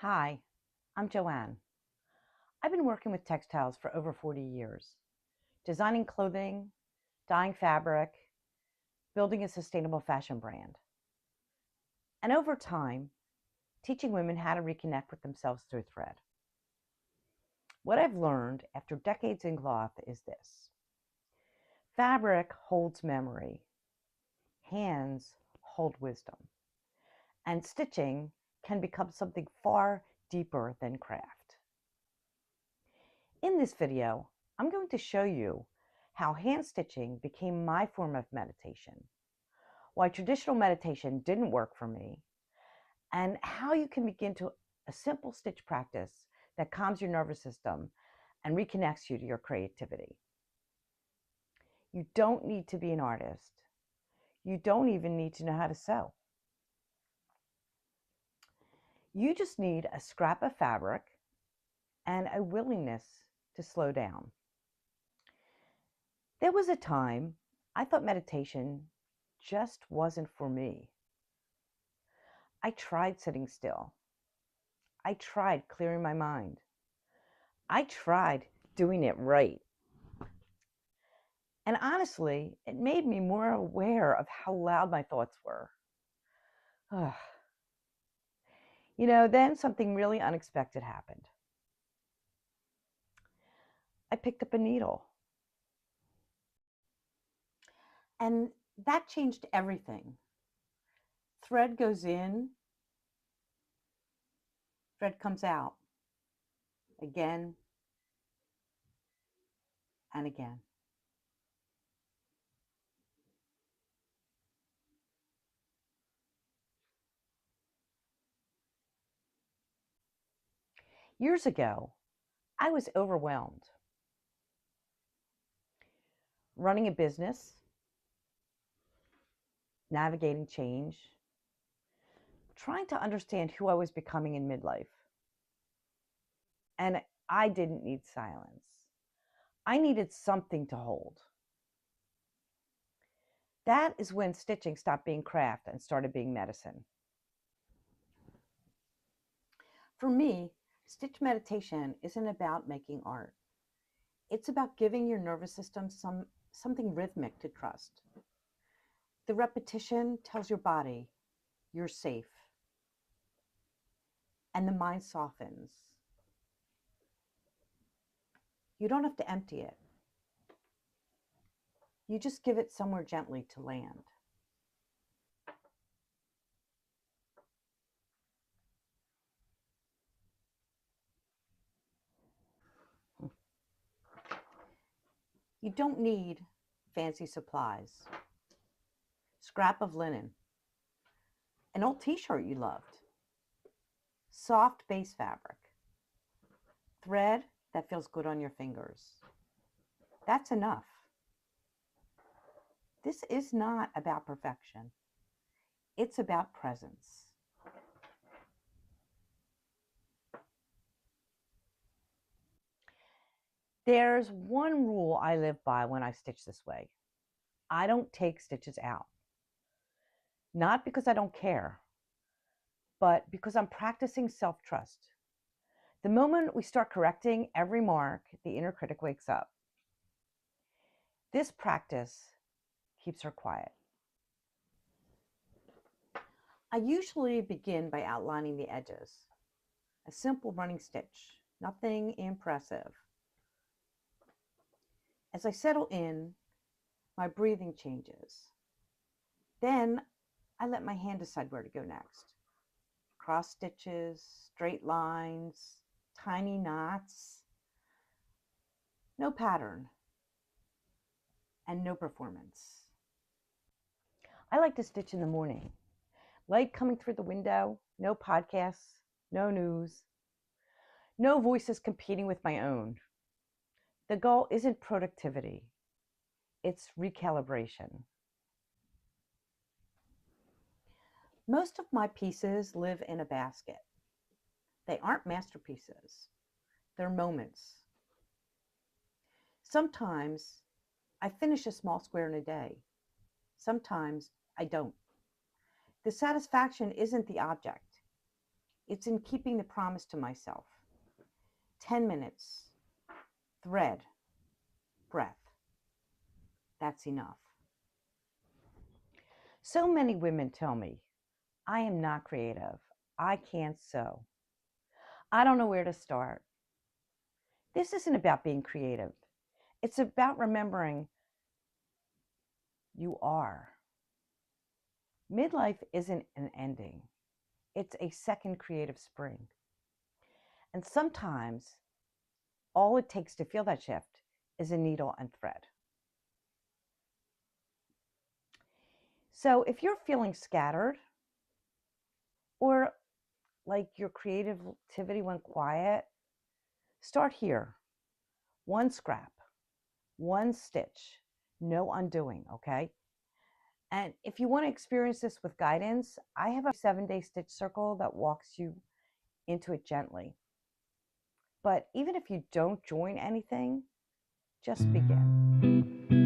Hi, I'm Joanne. I've been working with textiles for over 40 years, designing clothing, dyeing fabric, building a sustainable fashion brand, and over time, teaching women how to reconnect with themselves through thread. What I've learned after decades in cloth is this: fabric holds memory, hands hold wisdom, and stitching can become something far deeper than craft. In this video, I'm going to show you how hand stitching became my form of meditation, why traditional meditation didn't work for me, and how you can begin to a simple stitch practice that calms your nervous system and reconnects you to your creativity. You don't need to be an artist. You don't even need to know how to sew. You just need a scrap of fabric and a willingness to slow down. There was a time I thought meditation just wasn't for me. I tried sitting still. I tried clearing my mind. I tried doing it right. And honestly, it made me more aware of how loud my thoughts were. Then something really unexpected happened. I picked up a needle. And that changed everything. Thread goes in, thread comes out again and again. Years ago, I was overwhelmed. Running a business, navigating change, trying to understand who I was becoming in midlife. And I didn't need silence. I needed something to hold. That is when stitching stopped being craft and started being medicine. For me, stitch meditation isn't about making art. It's about giving your nervous system something rhythmic to trust. The repetition tells your body you're safe, and the mind softens. You don't have to empty it. You just give it somewhere gently to land. You don't need fancy supplies. Scrap of linen, an old t-shirt you loved, soft base fabric, thread that feels good on your fingers. That's enough. This is not about perfection. It's about presence. There's one rule I live by when I stitch this way. I don't take stitches out. Not because I don't care, but because I'm practicing self-trust. The moment we start correcting every mark, the inner critic wakes up. This practice keeps her quiet. I usually begin by outlining the edges. A simple running stitch, nothing impressive. As I settle in, my breathing changes. Then I let my hand decide where to go next. Cross stitches, straight lines, tiny knots. No pattern and no performance. I like to stitch in the morning. Light coming through the window, no podcasts, no news, no voices competing with my own. The goal isn't productivity, it's recalibration. Most of my pieces live in a basket. They aren't masterpieces, they're moments. Sometimes I finish a small square in a day. Sometimes I don't. The satisfaction isn't the object, It's in keeping the promise to myself. 10 minutes, thread, breath. That's enough. So many women tell me, I am not creative. I can't sew. I don't know where to start. This isn't about being creative. It's about remembering you are. Midlife isn't an ending. It's a second creative spring. And sometimes all it takes to feel that shift is a needle and thread. So if you're feeling scattered or like your creativity went quiet, start here. One scrap, one stitch, no undoing, okay? And if you want to experience this with guidance, I have a 7-day stitch circle that walks you into it gently. But even if you don't join anything, just begin.